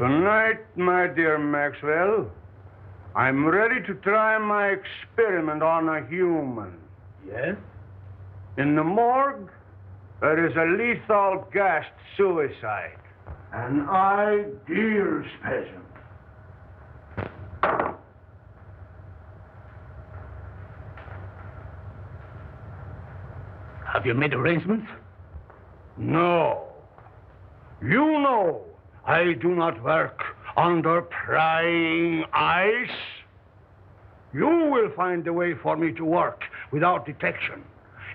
Tonight, my dear Maxwell, I'm ready to try my experiment on a human. Yes? In the morgue, there is a lethal gassed suicide. An ideal specimen. Have you made arrangements? No. You know I do not work under prying eyes. You will find a way for me to work without detection.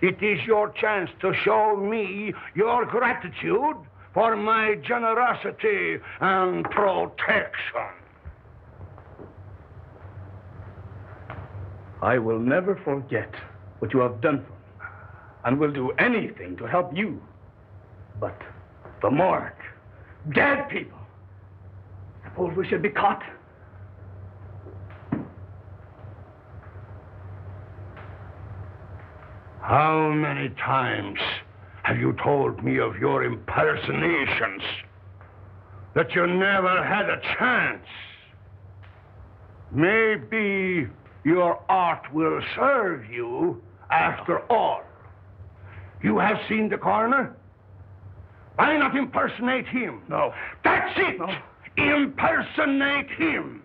It is your chance to show me your gratitude for my generosity and protection. I will never forget what you have done for me, and will do anything to help you. But the morgue, dead people. Suppose we should be caught? How many times have you told me of your impersonations? That you never had a chance? Maybe your art will serve you after all. You have seen the coroner? Why not impersonate him? No. That's it! No. Impersonate him!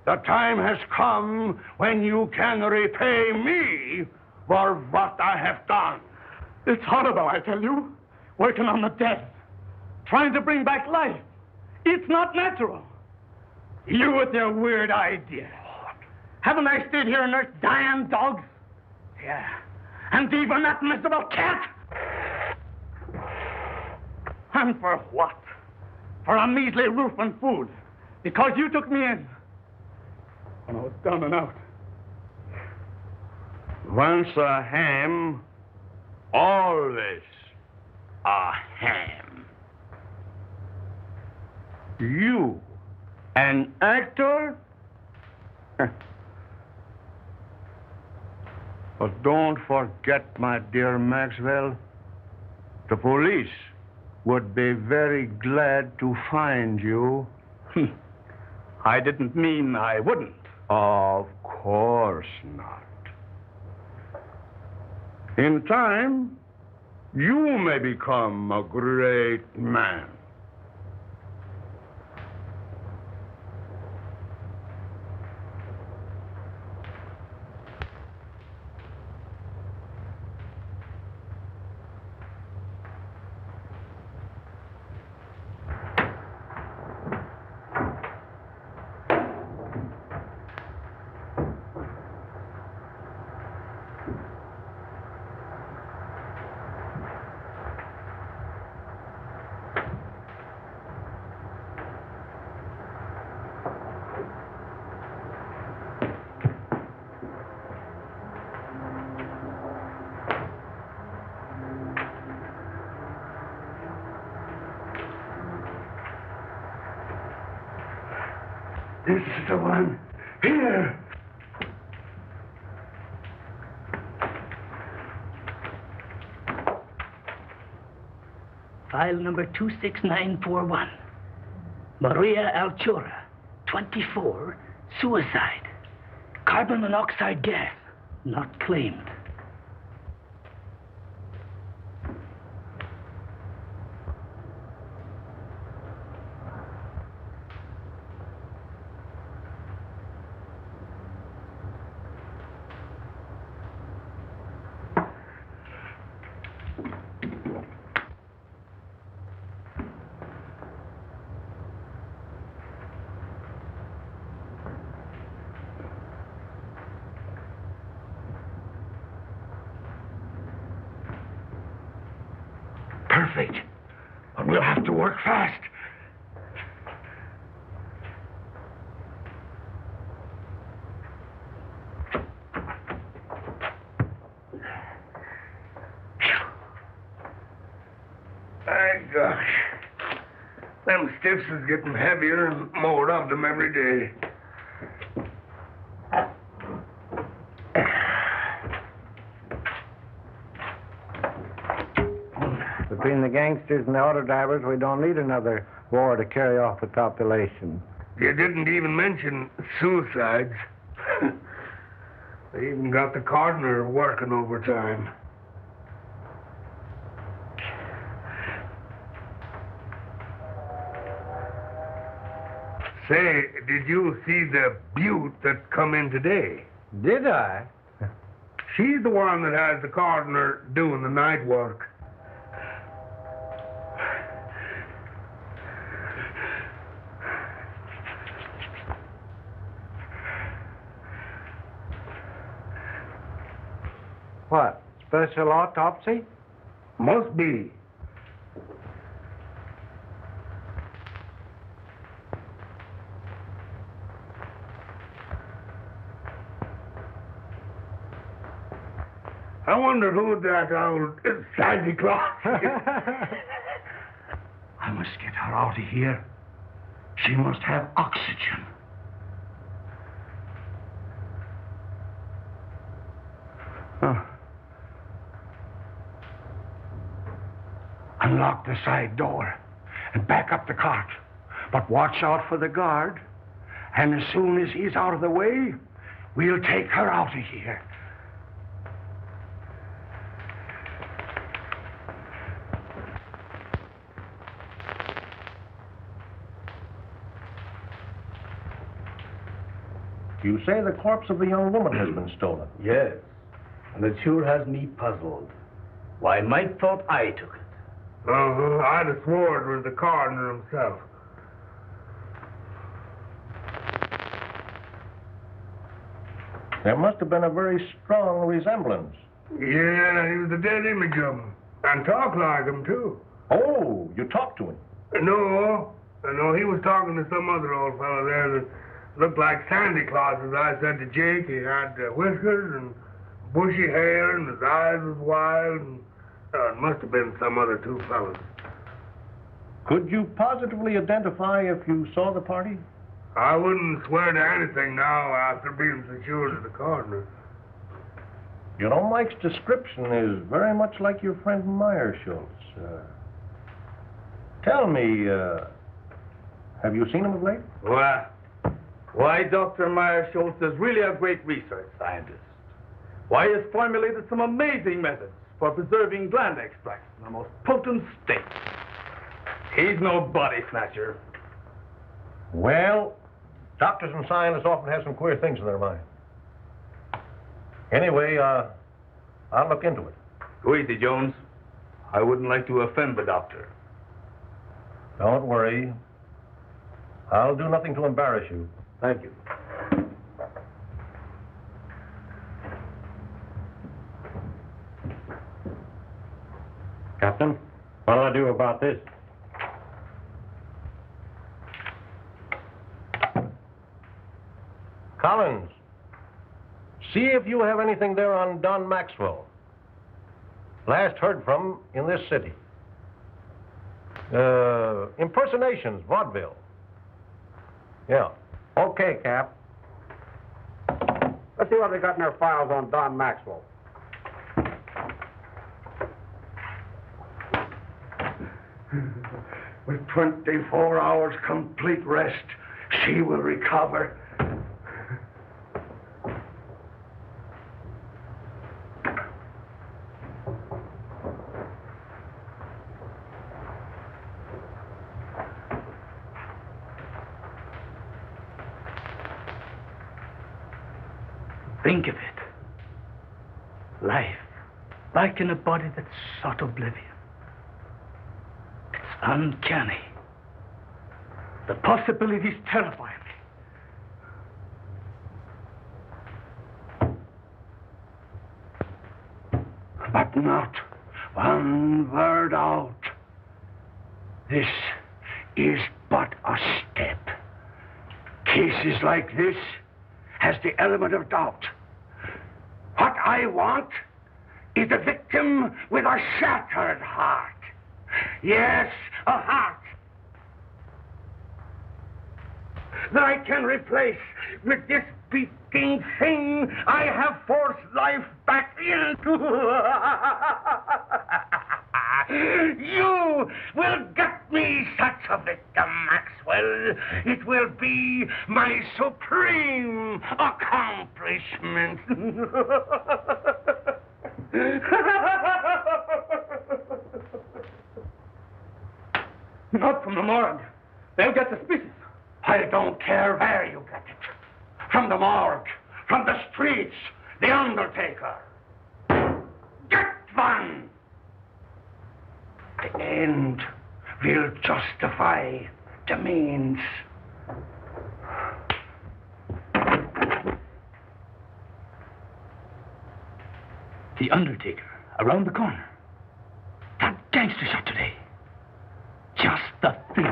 The time has come when you can repay me for what I have done. It's horrible, I tell you. Working on the dead. Trying to bring back life. It's not natural. You with your weird ideas. Haven't I stayed here and nursed dying dogs? Yeah. And even that miserable cat? And for what? For a measly roof and food. Because you took me in. When I was down and out. Once a ham, always a ham. You, an actor? But don't forget, my dear Maxwell, the police would be very glad to find you. I didn't mean I wouldn't. Of course not. In time, you may become a great man. This is the one. Here. File number 26941. Maria Altura, 24, suicide. Carbon monoxide gas, not claimed. Perfect. But we'll have to work fast. My gosh. Them stiffs is getting heavier and more of them every day. Between the gangsters and the auto drivers, we don't need another war to carry off the population. You didn't even mention suicides. They even got the coroner working overtime. Say, did you see the beaut that come in today? Did I? She's the one that has the coroner doing the night work. What? Special autopsy? Must be. I wonder who that old Santa Claus is. I must get her out of here. She must have oxygen. Unlock the side door and back up the cart. But watch out for the guard. And as soon as he's out of the way, we'll take her out of here. You say the corpse of the young woman has been stolen? Yes, and it sure has me puzzled. Why, Mike thought I took it. I'd have sworn it was the coroner himself. There must have been a very strong resemblance. Yeah, he was a dead image of him. And talked like him, too. Oh, you talked to him? No, he was talking to some other old fellow there that looked like Santa Claus, as I said to Jake. He had whiskers and bushy hair, and his eyes was wild, and it must have been some other two fellas. Could you positively identify if you saw the party? I wouldn't swear to anything now after being secured to the coroner. You know, Mike's description is very much like your friend Meirschultz. Tell me, have you seen him of late? Why, Dr. Meirschultz is really a great research scientist. Why, he has formulated some amazing methods for preserving gland extracts in the most potent state. He's no body snatcher. Well, doctors and scientists often have some queer things in their mind. Anyway, I'll look into it. Go easy, Jones. I wouldn't like to offend the doctor. Don't worry. I'll do nothing to embarrass you. Thank you. Captain, what'll I do about this? Collins, see if you have anything there on Don Maxwell. Last heard from in this city. Impersonations, vaudeville. Yeah. Okay, Cap. Let's see what they got in their files on Don Maxwell. With 24 hours complete rest, she will recover. Think of it. Life, like in a body that's sought oblivion. It's uncanny. The possibilities terrify me. But not one word out. This is but a step. Cases like this has the element of doubt. What I want is a victim with a shattered heart. Yes, a heart that I can replace with this beating thing I have forced life back into. You will get me such a victim, Maxwell. It will be my supreme accomplishment. Not from the morgue. They'll get suspicious. I don't care where you get it. From the morgue, from the streets, the undertaker. Get one! The end will justify the means. The undertaker, around the corner. That gangster shot today. Just the thing.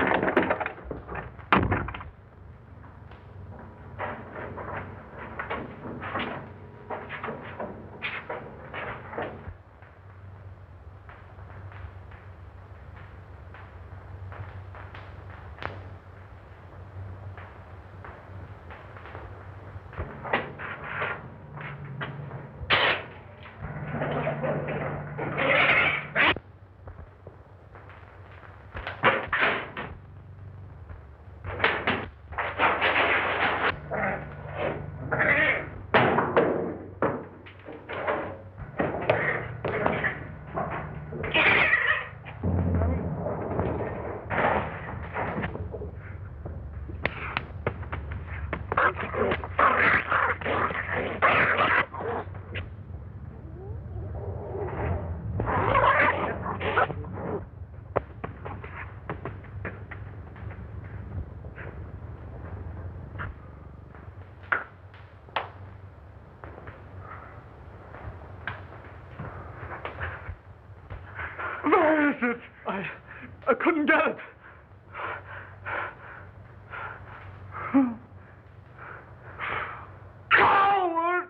Where is it? I couldn't get it. Coward!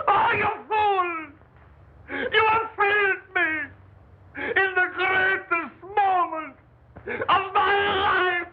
Oh, you fool! You have failed me in the greatest moment of my life!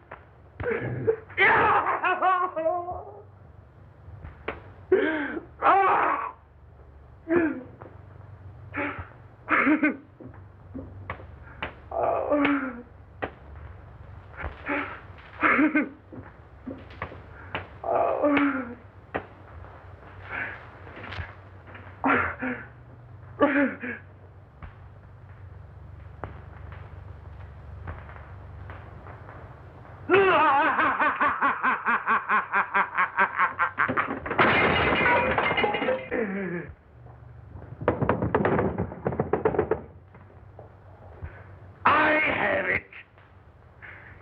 I have it.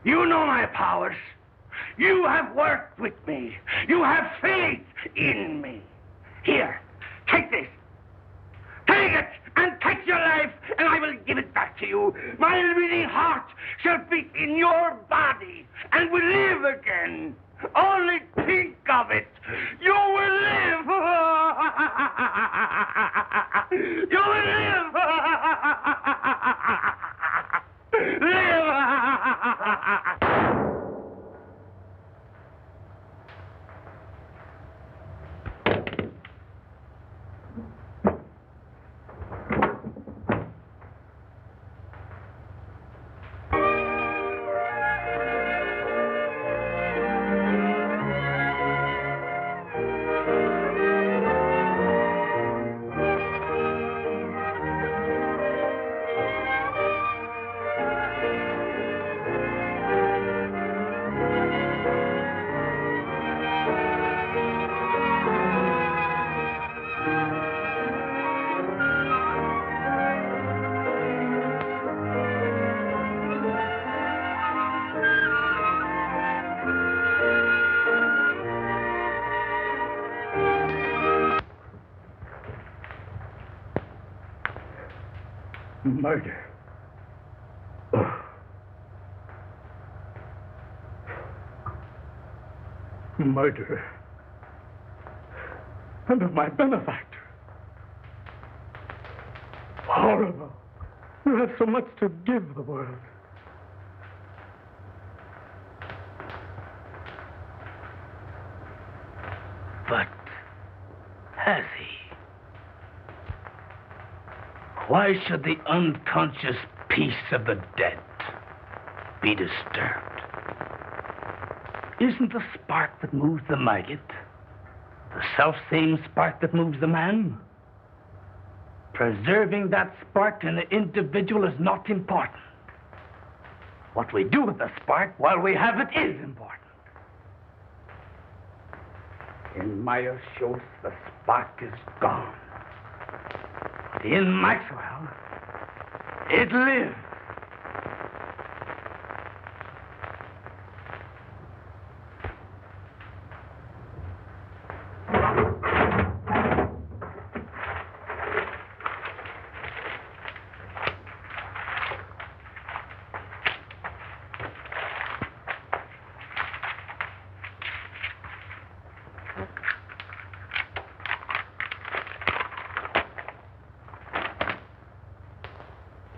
You know my powers. You have worked with me. You have faith in me. Here, take this. Take it and take your life, and I will give it back to you. My living heart shall beat in your body and will live again. Only think of it. You will live. You will live. Live. Murder. Murder. And of my benefactor. Horrible. You have so much to give the world. But has he? Why should the unconscious peace of the dead be disturbed? Isn't the spark that moves the maggot the self-same spark that moves the man? Preserving that spark in the individual is not important. What we do with the spark while we have it is important. In Meirschultz, the spark is gone. But in Maxwell, it lives.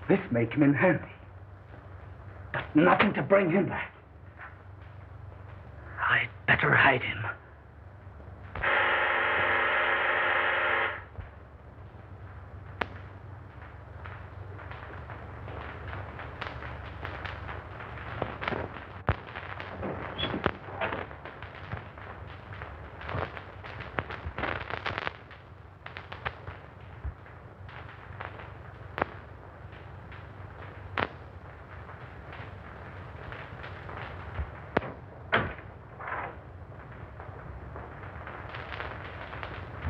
This may come in handy, but nothing to bring him back. I'd better hide him.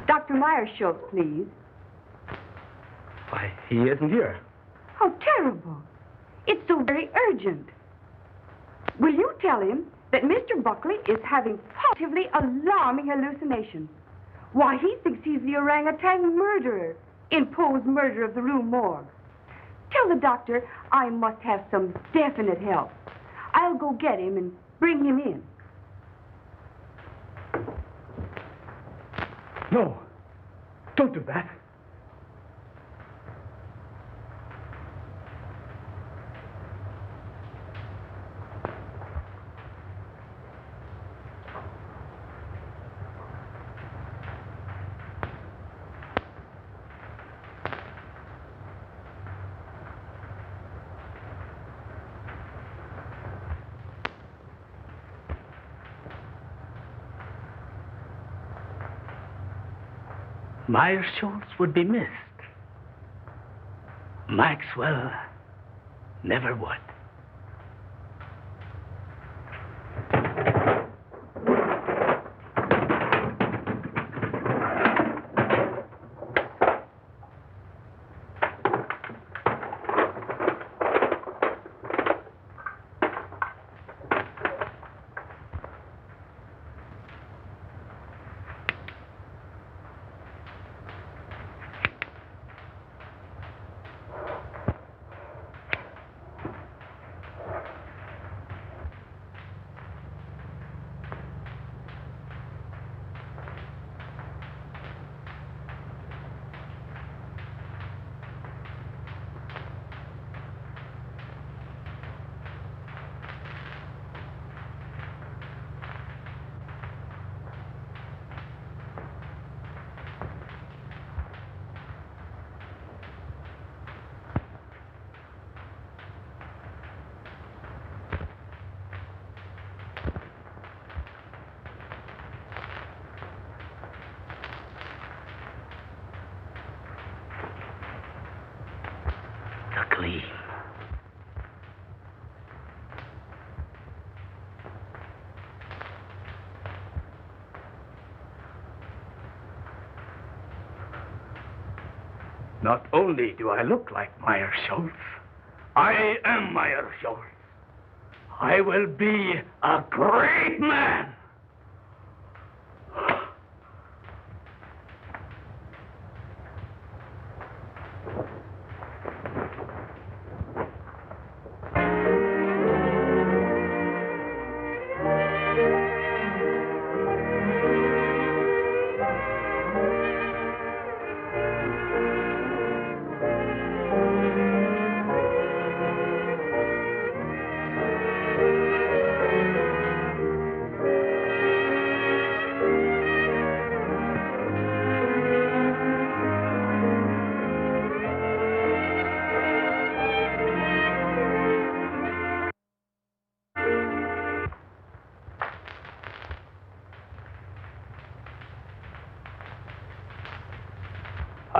Dr. Meirschultz, please. Why, he isn't here. How terrible. It's so very urgent. Will you tell him that Mr. Buckley is having positively alarming hallucinations? Why, he thinks he's the orangutan murderer in Poe's murder of the Rue Morgue. Tell the doctor I must have some definite help. I'll go get him and bring him in. No, don't do that. Meirschultz would be missed. Maxwell never would. The gleam. Not only do I look like Meirschultz, I am Meirschultz. I will be a great man.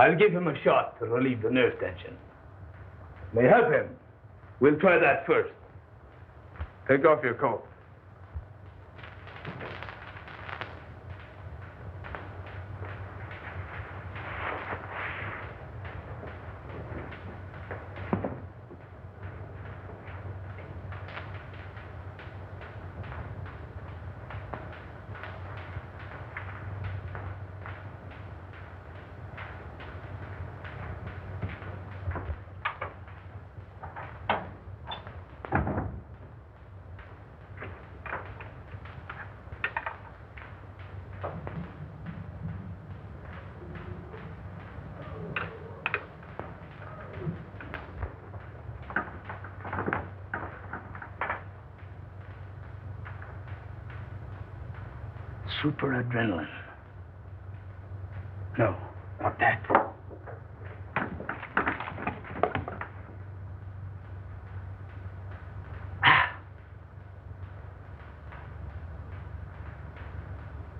I'll give him a shot to relieve the nerve tension. May help him. We'll try that first. Take off your coat. Super adrenaline. No, not that.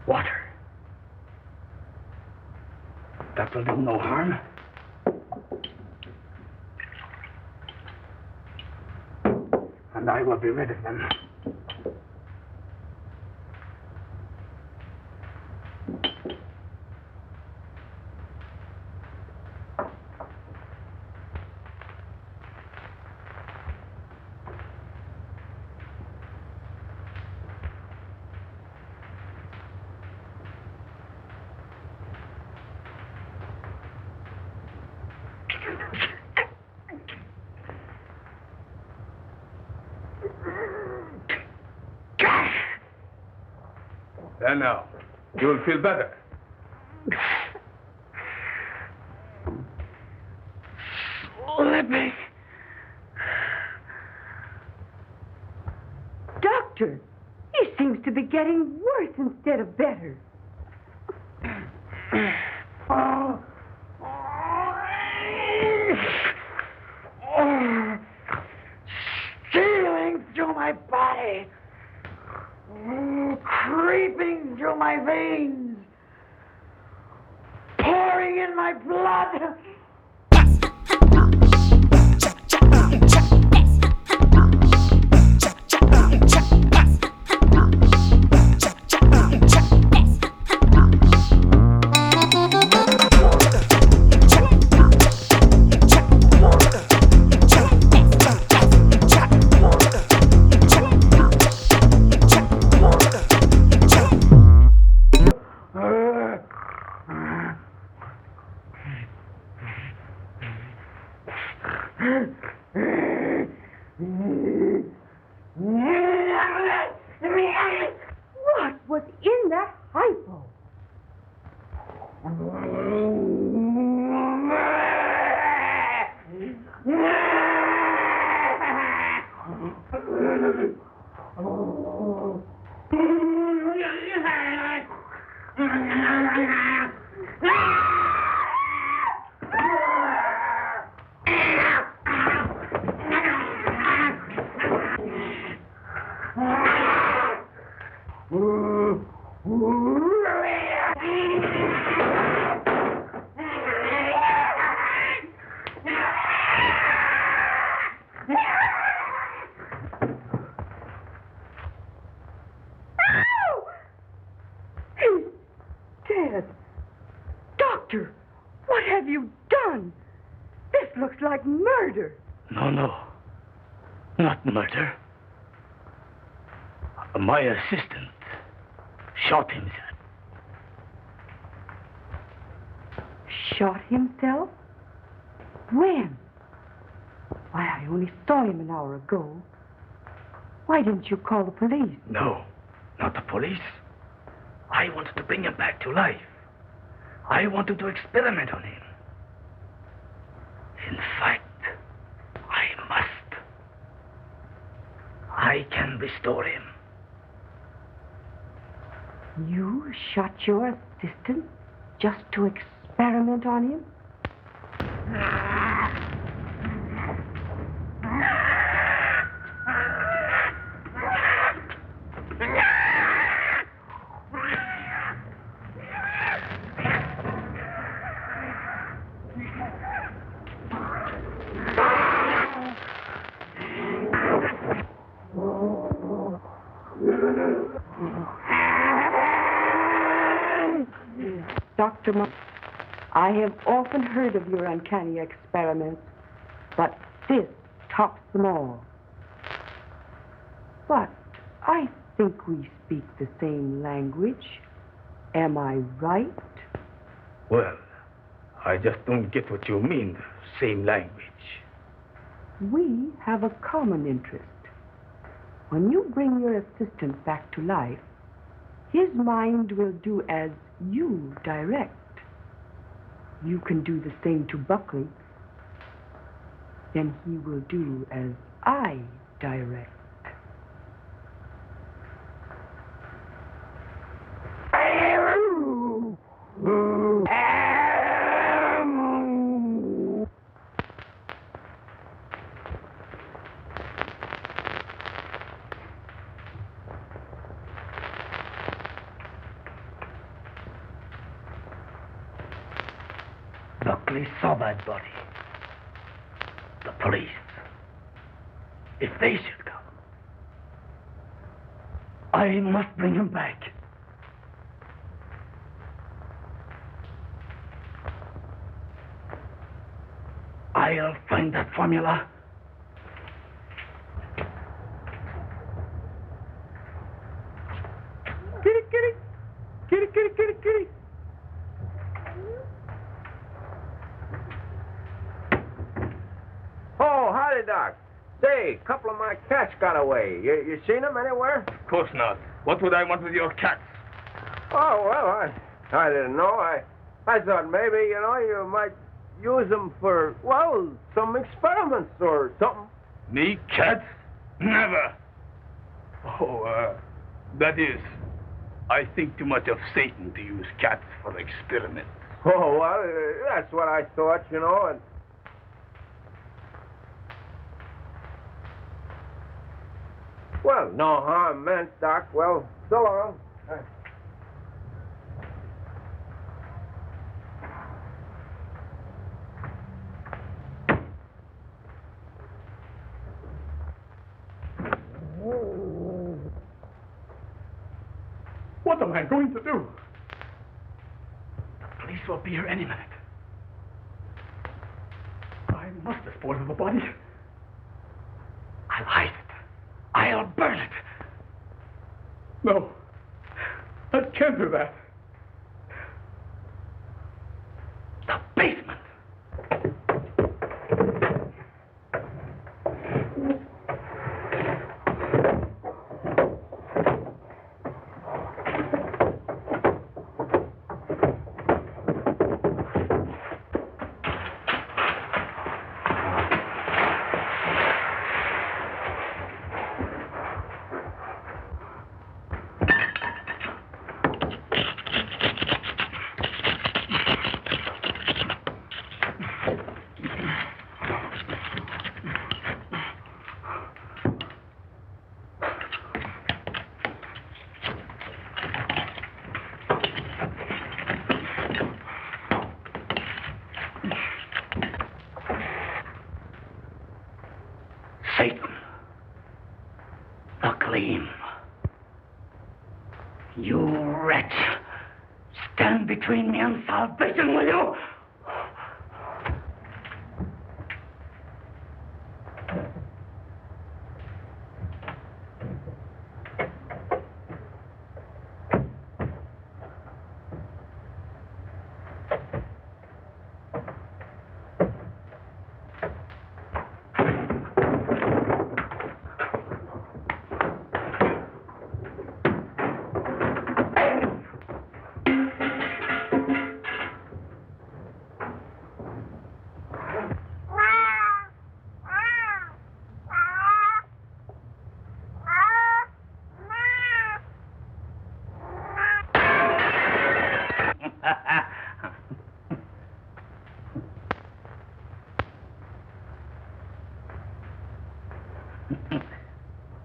Water. That will do no harm. And I will be rid of them. There now. You will feel better. Slipping. Doctor, he seems to be getting worse instead of better. Stealing through my body. Creeping through my veins. Pouring in my blood. What was in that hypo? He's dead. Doctor, what have you done? This looks like murder. No. Not murder. My assistant shot himself. Shot himself? When? Why, I only saw him an hour ago. Why didn't you call the police? No, not the police. I wanted to bring him back to life. I wanted to experiment on him. In fact, I must. I can restore him. You shot your assistant just to experiment on him? Dr. I have often heard of your uncanny experiments, but this tops them all. But I think we speak the same language. Am I right? Well, I just don't get what you mean, same language. We have a common interest. When you bring your assistant back to life, his mind will do as you direct. You can do the same to Buckley. Then he will do as I direct. Buckley saw that body. The police. If they should come, I must bring him back. I'll find that formula. Kitty, kitty. Kitty, kitty, kitty, kitty. Oh, howdy, Doc. Say, a couple of my cats got away. You seen them anywhere? Of course not. What would I want with your cats? Oh, well, I didn't know. I thought maybe, you might use them for, well, some experiments or something. Me, cats? Never. Oh, that is, I think too much of Satan to use cats for experiments. Oh, well, that's what I thought, and... Well, no harm meant, Doc. Well, so long. What am I going to do? The police will be here any minute. I must dispose of the body. I'll hide it. I'll burn it. No, I can't do that. The basement. Satan, the gleam. You wretch, stand between me and salvation, will you?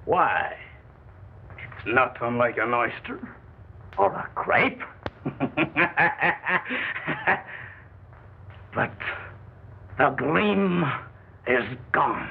Why? It's not unlike an oyster or a grape. But the gleam is gone.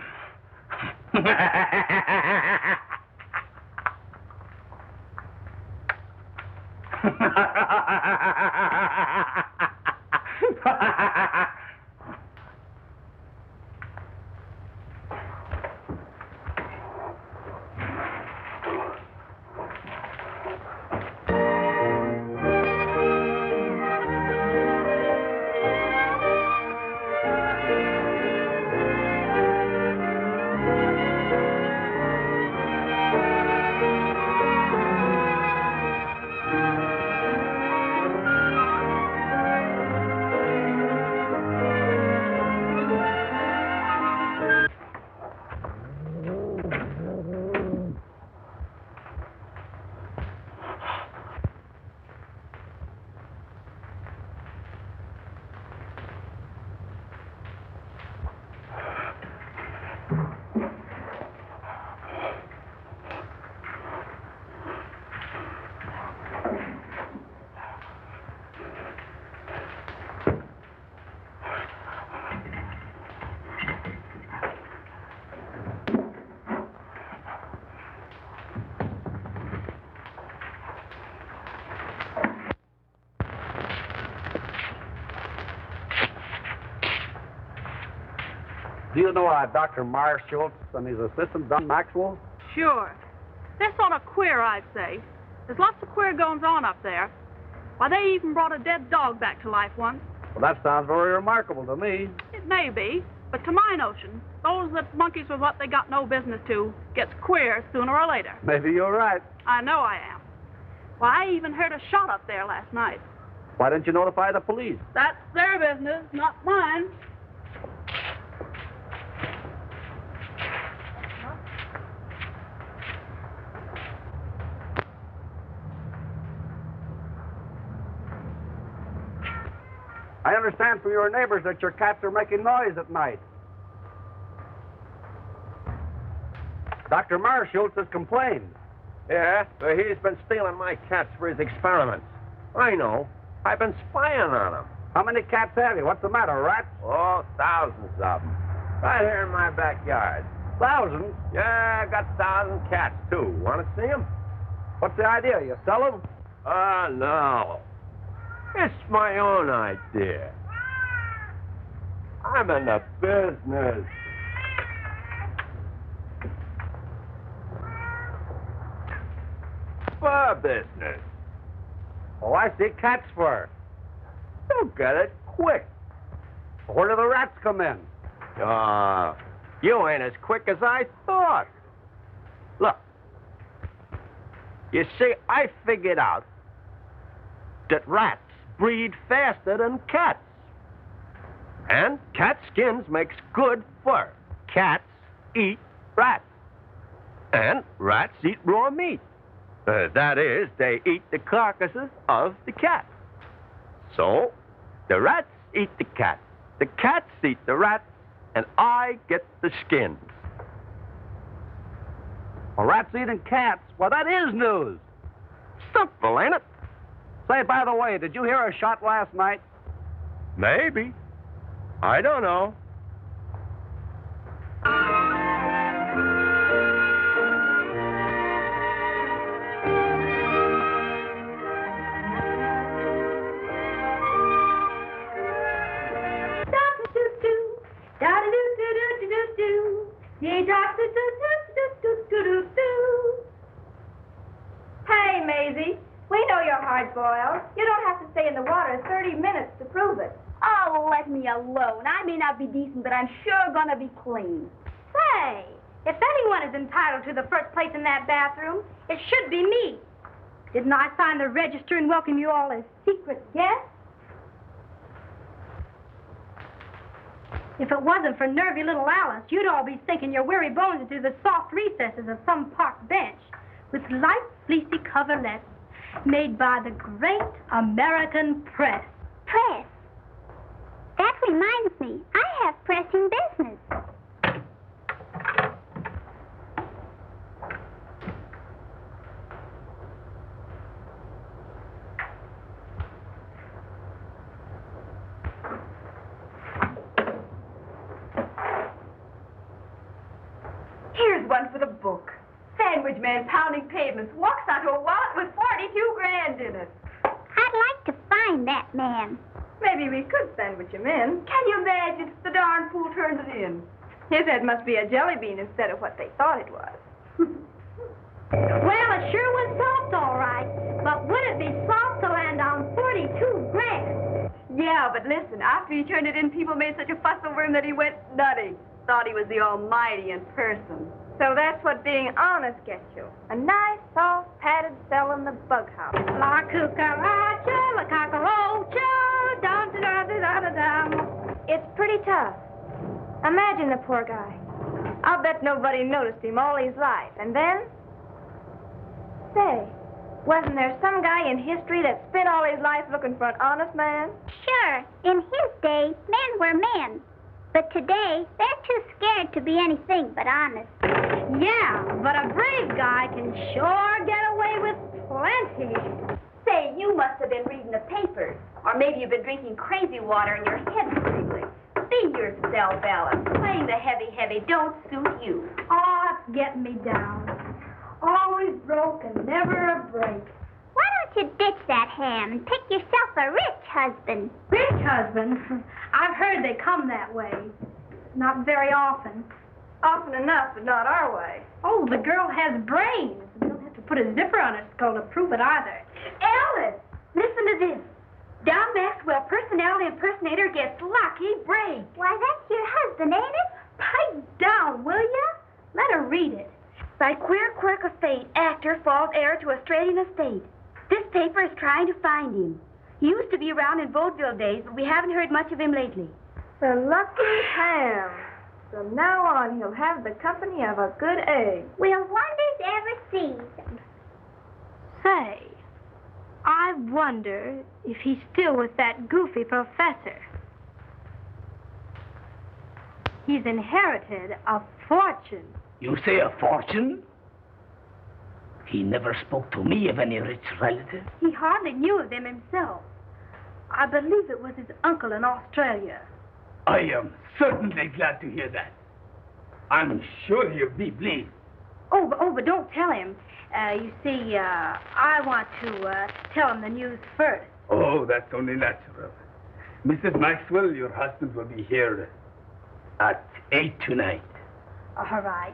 Do you know Dr. Meirschultz and his assistant, Don Maxwell? Sure. They're sort of queer, I'd say. There's lots of queer goings-on up there. Why, they even brought a dead dog back to life once. Well, that sounds very remarkable to me. It may be, but to my notion, those that monkeys with what they got no business to gets queer sooner or later. Maybe you're right. I know I am. Why, I even heard a shot up there last night. Why didn't you notify the police? That's their business, not mine. I understand from your neighbors that your cats are making noise at night. Dr. Meirschultz has complained. Yeah, but he's been stealing my cats for his experiments. I know. I've been spying on him. How many cats have you? What's the matter, rats? Oh, thousands of them. Right here in my backyard. Thousands? Yeah, I got 1,000 cats, too. Want to see them? What's the idea? You sell them? No. It's my own idea. I'm in the business. Fur business. Oh, I see. Cat's fur. You'll get it quick. Where do the rats come in? You ain't as quick as I thought. Look. You see, I figured out that rats breed faster than cats. And cat skins makes good fur. Cats eat rats. And rats eat raw meat. That is, they eat the carcasses of the cat. So, the rats eat the cats. The cats eat the rats, and I get the skins. Well, rats eating cats? Well, that is news. Simple, ain't it? Say, by the way, did you hear a shot last night? Maybe. I don't know. Hey, Maisie. We know you're hard-boiled. You don't have to stay in the water 30 minutes to prove it. Oh, let me alone. I may not be decent, but I'm sure gonna be clean. Say, if anyone is entitled to the first place in that bathroom, it should be me. Didn't I sign the register and welcome you all as secret guests? If it wasn't for nervy little Alice, you'd all be sinking your weary bones into the soft recesses of some park bench with light, fleecy coverlets made by the great American press. Press? That reminds me, I have pressing business. Here's one for the book. Sandwich man pounding pavements walks onto a wallet with 42 grand in it. I'd like to find that man. Maybe we could sandwich him in. Can you imagine if the darn fool turned it in? His head must be a jelly bean instead of what they thought it was. Well, it sure was soft, all right. But would it be soft to land on 42 grand? Yeah, but listen, after he turned it in, people made such a fuss over him that he went nutty. Thought he was the Almighty in person. So that's what being honest gets you. A nice, soft, padded cell in the bug house. La cucaracha, la cockroacha, dum-da-da-da-da-dum. It's pretty tough. Imagine the poor guy. I'll bet nobody noticed him all his life. And then... Say, wasn't there some guy in history that spent all his life looking for an honest man? Sure, in his day, men were men. But today, they're too scared to be anything but honest. Yeah, but a brave guy can sure get away with plenty. Say, you must have been reading the papers. Or maybe you've been drinking crazy water and your head's tingling. Be yourself, Alice. Playing the heavy don't suit you. Oh, it's getting me down. Always broke and never a break. Why don't you ditch that ham and pick yourself a rich husband? Rich husband? I've heard they come that way. Not very often. Often enough, but not our way. Oh, the girl has brains. We don't have to put a zipper on her skull to prove it either. Alice, listen to this. Don Maxwell, personality impersonator, gets lucky break. Why, that's your husband, ain't it? Pipe down, will ya? Let her read it. By queer quirk of fate, actor falls heir to Australian estate. This paper is trying to find him. He used to be around in vaudeville days, but we haven't heard much of him lately. The lucky ham. From now on, he'll have the company of a good egg. Will wonders ever cease? Say, I wonder if he's still with that goofy professor. He's inherited a fortune. You say a fortune? He never spoke to me of any rich relative. He hardly knew of them himself. I believe it was his uncle in Australia. I am certainly glad to hear that. I'm sure he'll be pleased. Oh, but don't tell him. You see, I want to tell him the news first. Oh, that's only natural. Mrs. Maxwell, your husband will be here at 8 tonight. All right.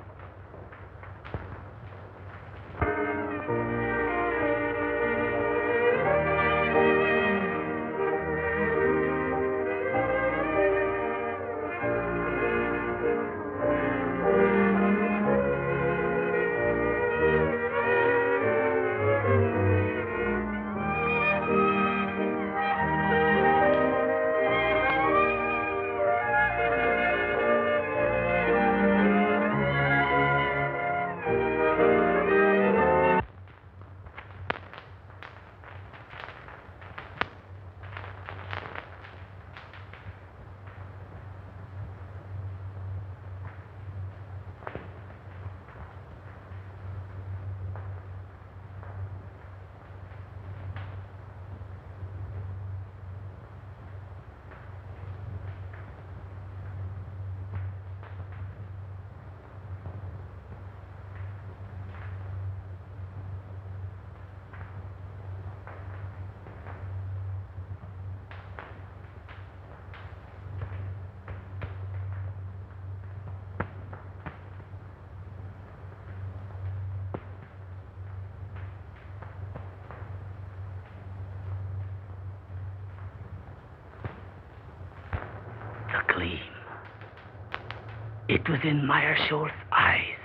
It was in Meirschultz's eyes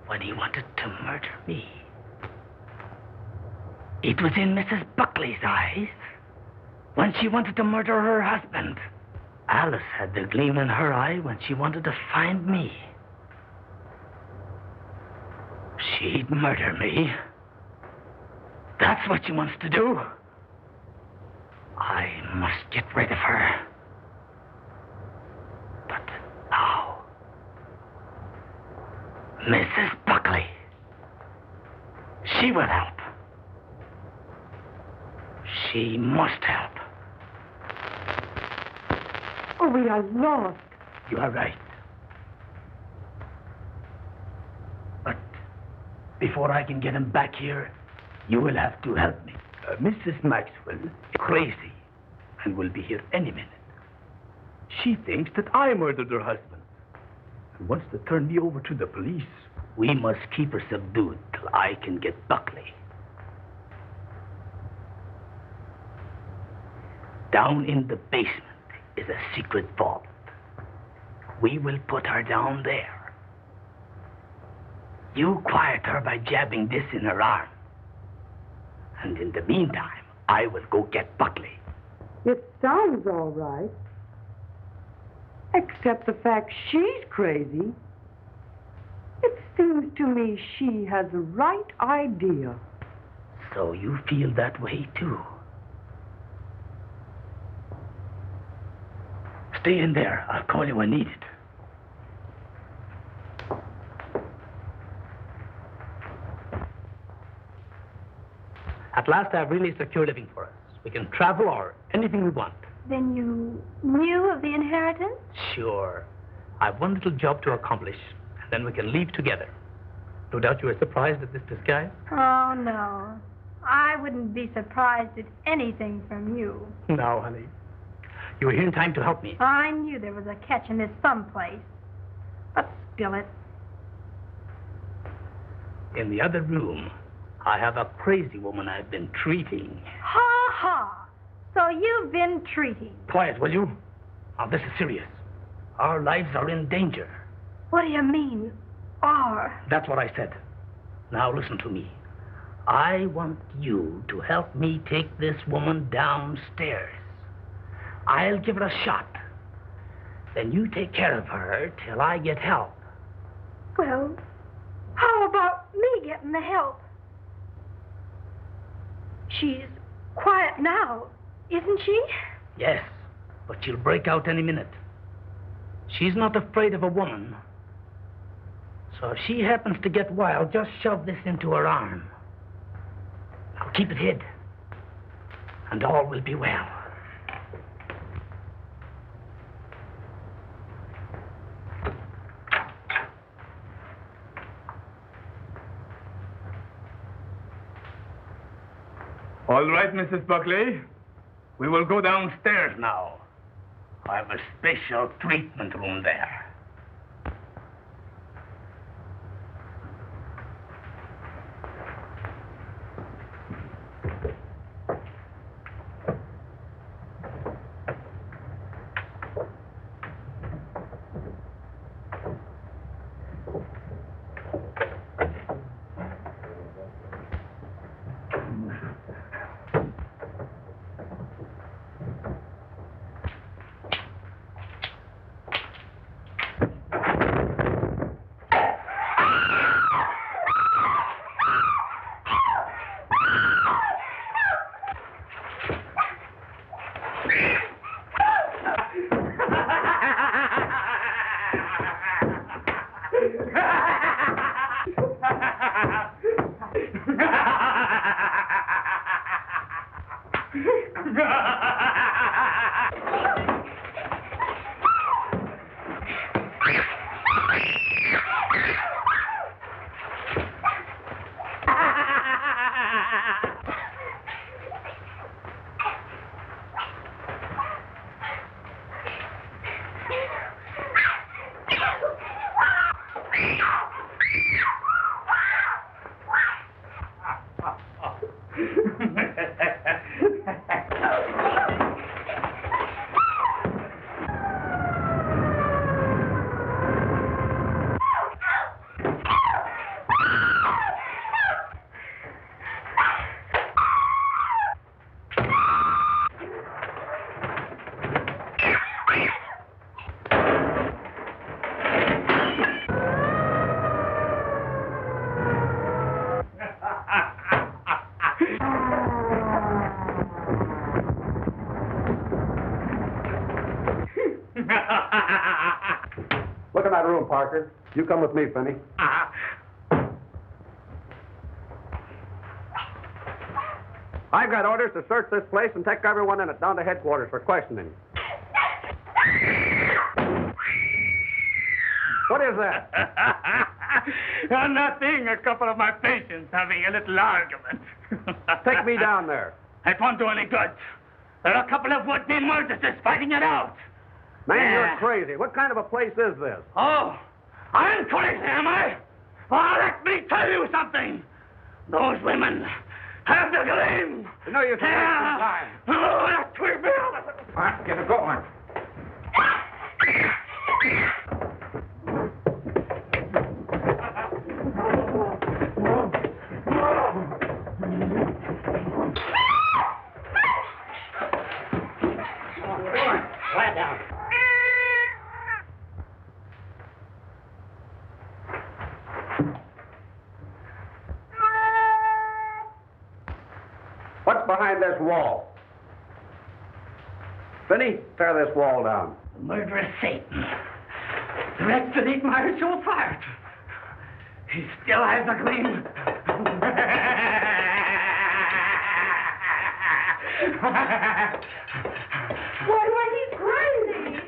when he wanted to murder me. It was in Mrs. Buckley's eyes when she wanted to murder her husband. Alice had the gleam in her eye when she wanted to find me. She'd murder me. That's what she wants to do. I must get rid of her. But how? Mrs. Buckley. She will help. She must help. Oh, we are lost. You are right. But before I can get him back here, you will have to help me. Mrs. Maxwell is crazy and will be here any minute. She thinks that I murdered her husband and wants to turn me over to the police. We must keep her subdued till I can get Buckley. Down in the basement is a secret vault. We will put her down there. You quiet her by jabbing this in her arm. And in the meantime, I will go get Buckley. It sounds all right. Except the fact she's crazy. It seems to me she has the right idea. So you feel that way, too? Stay in there. I'll call you when needed. At last, I've really secured living for us. We can travel or anything we want. Then you knew of the inheritance? Sure. I've one little job to accomplish, and then we can leave together. No doubt you were surprised at this disguise? Oh, no. I wouldn't be surprised at anything from you. No, honey. You were here in time to help me. I knew there was a catch in this someplace. But spill it. In the other room, I have a crazy woman I've been treating. Ha ha! So you've been treating. Quiet, will you? Now, this is serious. Our lives are in danger. What do you mean, are? That's what I said. Now, listen to me. I want you to help me take this woman downstairs. I'll give her a shot. Then you take care of her till I get help. Well, how about me getting the help? She's quiet now, isn't she? Yes, but she'll break out any minute. She's not afraid of a woman. So if she happens to get wild, just shove this into her arm. Now keep it hid, and all will be well. All right, Mrs. Buckley. We will go downstairs now. I have a special treatment room there. Look in that room, Parker. You come with me, Finney. I've got orders to search this place and take everyone in it down to headquarters for questioning. What is that? Nothing. A couple of my patients having a little argument. Take me down there. It won't do any good. There are a couple of would-be murderers fighting it out. Man, you're crazy. What kind of a place is this? Oh, I'm crazy, am I? Well, let me tell you something. Those women have the gleam. No, you can't waste your time. Oh, that will be. All right, get it going. Quiet down. What's behind this wall? Finney, tear this wall down. Murderous Satan. The wretch that ate Meirschultz's heart. He still has a gleam. Why, he's crazy.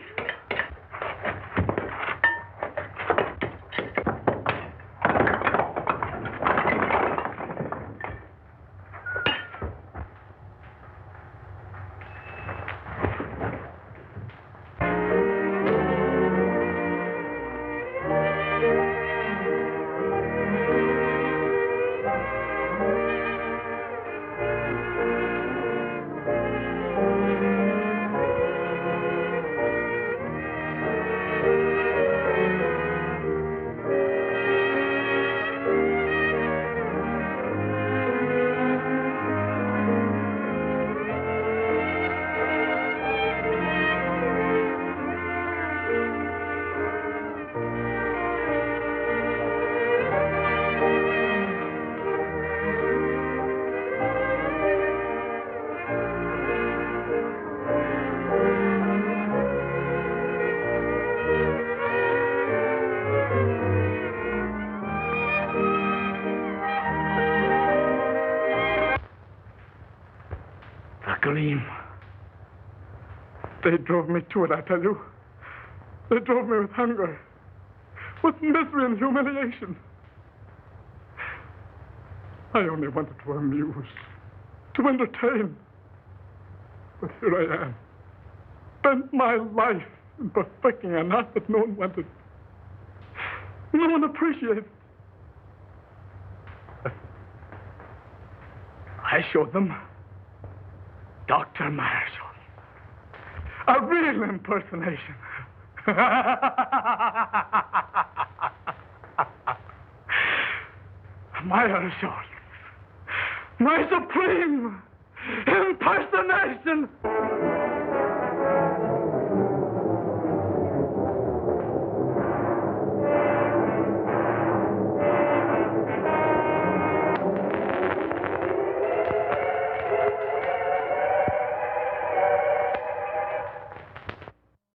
Gleam. They drove me to it, I tell you. They drove me with hunger, with misery and humiliation. I only wanted to amuse, to entertain. But here I am, spent my life in perfecting an art that no one wanted. No one appreciated. I showed them Dr. Meirschultz. A real impersonation. Meirschultz. My supreme impersonation.